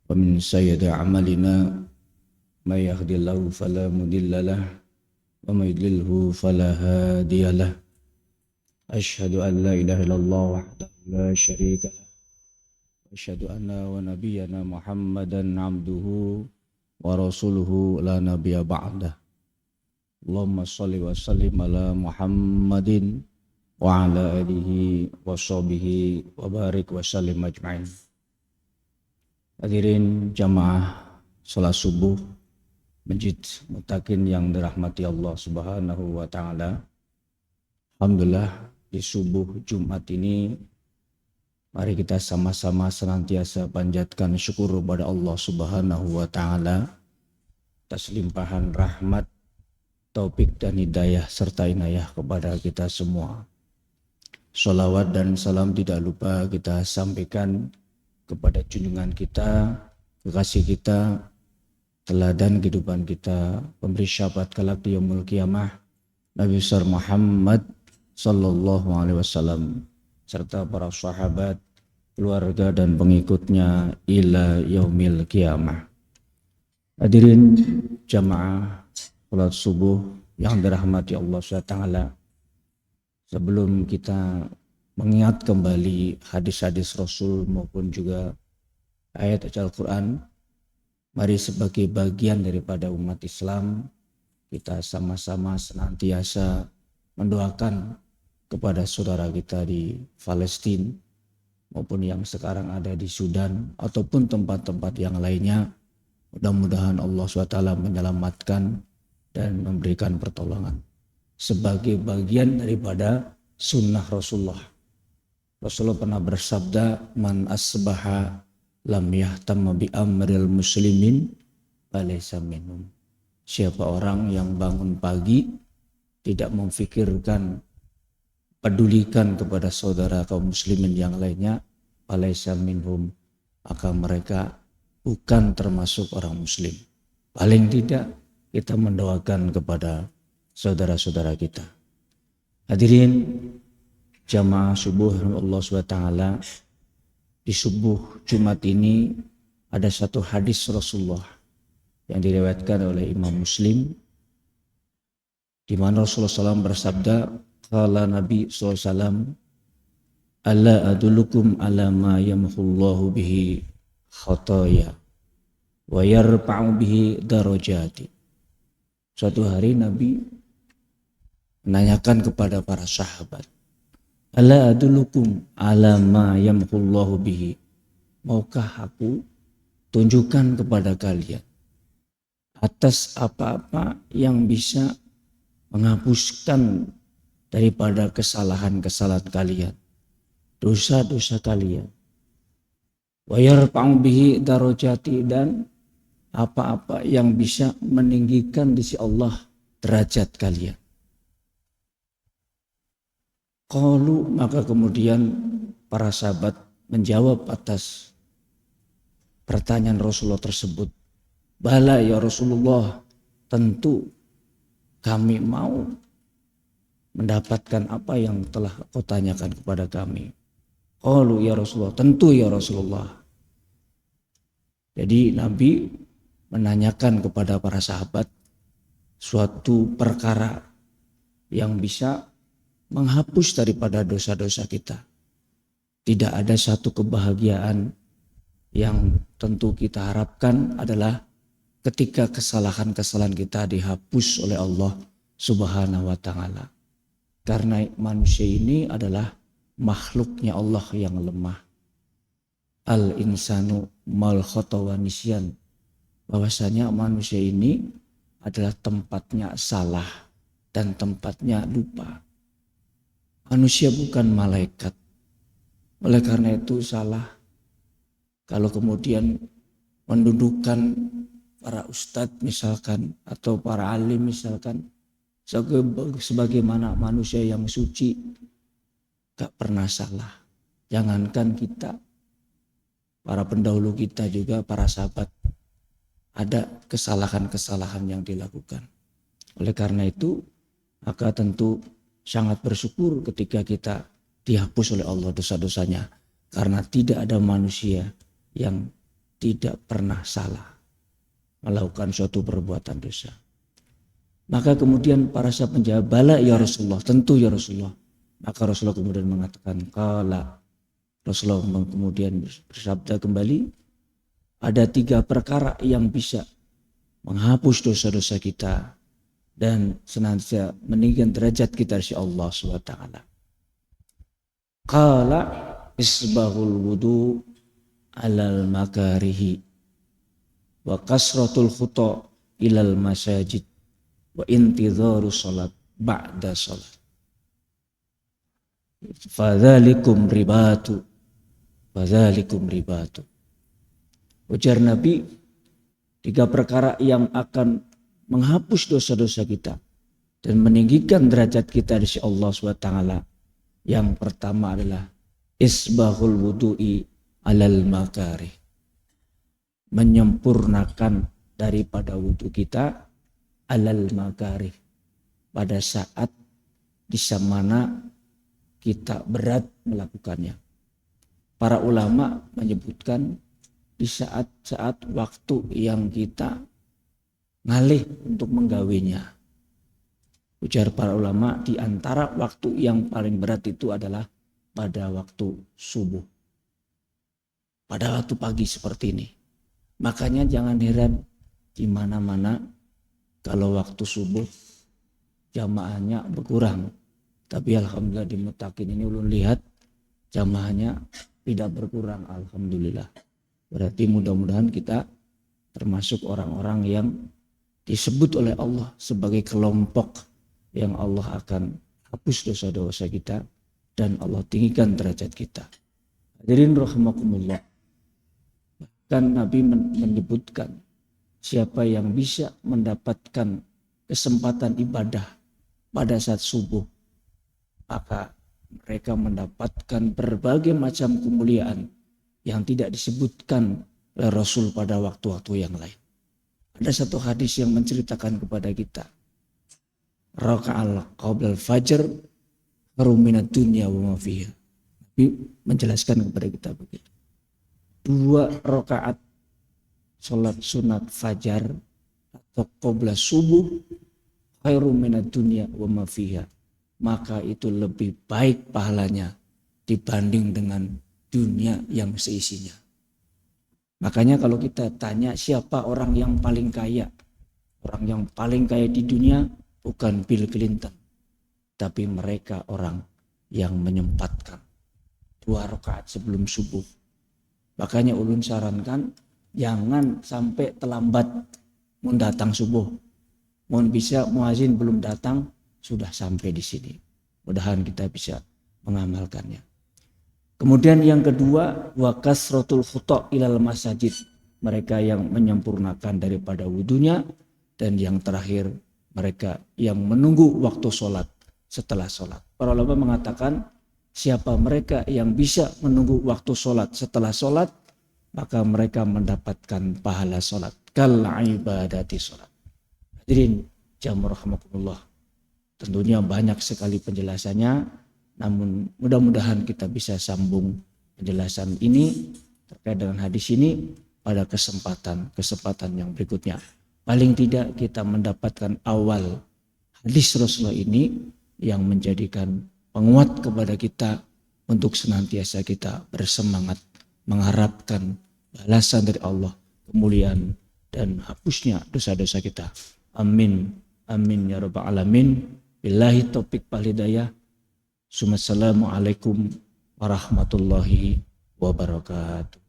ومن سيئات أعمالنا من يهد الله فلا مضل له ومن يضلله فلا هادي له أشهد أن لا إله إلا الله وحده لا شريك له وأشهد أن ونبينا محمدا عبده ورسوله لا نبي بعده اللهم صل وسلم على محمد وعلى آله وصحبه وبارك وسلم أجمعين. Hadirin jamaah salat subuh Masjid Muttaqin yang dirahmati Allah Subhanahu wa taala. Alhamdulillah di subuh Jumat ini mari kita sama-sama senantiasa panjatkan syukur kepada Allah Subhanahu wa taala atas limpahan rahmat, taufik dan hidayah serta inayah kepada kita semua. Sholawat dan salam tidak lupa kita sampaikan kepada junjungan kita, kekasih kita, teladan kehidupan kita, pemberi syafaat kelak di yaumul qiyamah, Nabi besar Muhammad sallallahu alaihi wasallam serta para sahabat, keluarga dan pengikutnya ila yaumil qiyamah. Hadirin jamaah salat subuh yang dirahmati Allah SWT, sebelum kita mengingat kembali hadis-hadis Rasul maupun juga ayat Al-Quran, mari sebagai bagian daripada umat Islam kita sama-sama senantiasa mendoakan kepada saudara kita di Palestina maupun yang sekarang ada di Sudan ataupun tempat-tempat yang lainnya. Mudah-mudahan Allah SWT menyelamatkan dan memberikan pertolongan sebagai bagian daripada sunnah Rasulullah. Rasulullah pernah bersabda, man asbaha lam yahtamma bi amril muslimin falaysa minhum. Siapa orang yang bangun pagi tidak memfikirkan, pedulikan kepada saudara kaum muslimin yang lainnya, falaysa minhum, maka mereka bukan termasuk orang muslim. Paling tidak kita mendoakan kepada saudara-saudara kita. Hadirin jamaah subuh Allah SWT, di subuh Jumat ini ada satu hadis Rasulullah yang diriwayatkan oleh Imam Muslim, di mana Rasulullah SAW bersabda, qala Nabi SAW, ala adulukum ala ma yamhullahu bihi khataya wa yarfa'u bihi darajati. Suatu hari Nabi menanyakan kepada para sahabat, ala adulukum ala ma yamhullahu bihi, maukah aku tunjukkan kepada kalian atas apa-apa yang bisa menghapuskan daripada kesalahan-kesalahan kalian, dosa-dosa kalian, wa yarfa'u bihi darajati, dan apa-apa yang bisa meninggikan di sisi Allah derajat kalian. Qalu, maka kemudian para sahabat menjawab atas pertanyaan Rasulullah tersebut, bala ya Rasulullah, tentu kami mau mendapatkan apa yang telah kau tanyakan kepada kami. Qalu ya Rasulullah, tentu ya Rasulullah. Jadi Nabi menanyakan kepada para sahabat suatu perkara yang bisa menghapus daripada dosa-dosa kita. Tidak ada satu kebahagiaan yang tentu kita harapkan adalah ketika kesalahan-kesalahan kita dihapus oleh Allah Subhanahu wa taala. Karena manusia ini adalah makhluknya Allah yang lemah. Al insanu mal khata wa nisyan. Bahwasanya manusia ini adalah tempatnya salah dan tempatnya lupa. Manusia bukan malaikat. Oleh karena itu salah kalau kemudian mendudukkan para ustadz misalkan atau para alim misalkan sebagaimana manusia yang suci, gak pernah salah. Jangankan kita, para pendahulu kita juga, para sahabat, ada kesalahan-kesalahan yang dilakukan. Oleh karena itu maka tentu sangat bersyukur ketika kita dihapus oleh Allah dosa-dosanya, karena tidak ada manusia yang tidak pernah salah melakukan suatu perbuatan dosa. Maka kemudian para sahabat menjawab, bala ya Rasulullah, tentu ya Rasulullah. Maka Rasulullah kemudian mengatakan, qala, Rasulullah kemudian bersabda kembali, ada 3 perkara yang bisa menghapus dosa-dosa kita dan senantiasa meninggikan derajat kita dari Allah SWT. Qala isbahul wudu alal makarihi wa kasratul khuta ilal masajid wa intidharu salat ba'da salat. Fadzalikum ribatu. Ujar Nabi, 3 perkara yang akan menghapus dosa-dosa kita dan meninggikan derajat kita di sisi Allah SWT. Yang pertama adalah isbahul wudu'i alal makarih, menyempurnakan daripada wudu kita alal makarih, pada saat di mana kita berat melakukannya. Para ulama menyebutkan di saat-saat waktu yang kita ngalih untuk menggawinya. Ujar para ulama, di antara waktu yang paling berat itu adalah pada waktu subuh. Pada waktu pagi seperti ini. Makanya jangan heran di mana-mana kalau waktu subuh jamaahnya berkurang. Tapi alhamdulillah di Mutakin ini ulun lihat jamaahnya tidak berkurang, alhamdulillah. Berarti mudah-mudahan kita termasuk orang-orang yang disebut oleh Allah sebagai kelompok yang Allah akan hapus dosa-dosa kita dan Allah tinggikan derajat kita. Hadirin rahimakumullah. Bahkan Nabi menyebutkan siapa yang bisa mendapatkan kesempatan ibadah pada saat subuh, maka mereka mendapatkan berbagai macam kemuliaan yang tidak disebutkan oleh Rasul pada waktu-waktu yang lain. Ada satu hadis yang menceritakan kepada kita, raka'al qablal fajr khairum minad dunya wa ma fiha. Nabi menjelaskan kepada kita begitu. 2 rakaat salat sunat fajar atau qabla subuh khairum minad dunya wa ma fiha. Maka itu lebih baik pahalanya dibanding dengan dunia yang seisinya. Makanya kalau kita tanya siapa orang yang paling kaya, orang yang paling kaya di dunia bukan Bill Clinton, tapi mereka orang yang menyempatkan 2 rakaat sebelum subuh. Makanya ulun sarankan jangan sampai terlambat mendatang subuh. Mohon bisa muazin belum datang sudah sampai di sini. Mudah-mudahan kita bisa mengamalkannya. Kemudian yang kedua, wa kasratul khuta ilal masajid, mereka yang menyempurnakan daripada wudunya. Dan yang terakhir, mereka yang menunggu waktu sholat setelah sholat. Para ulama mengatakan siapa mereka yang bisa menunggu waktu sholat setelah sholat, maka mereka mendapatkan pahala sholat kal ibadati sholat. Hadirin jamaah rahimakumullah, tentunya banyak sekali penjelasannya, namun mudah-mudahan kita bisa sambung penjelasan ini terkait dengan hadis ini pada kesempatan yang berikutnya. Paling tidak kita mendapatkan awal hadis Rasulullah ini yang menjadikan penguat kepada kita untuk senantiasa kita bersemangat mengharapkan balasan dari Allah, kemuliaan dan hapusnya dosa-dosa kita. Amin. Amin ya rabbal alamin. Billahi taufiq wal hidayah. Assalamualaikum warahmatullahi wabarakatuh.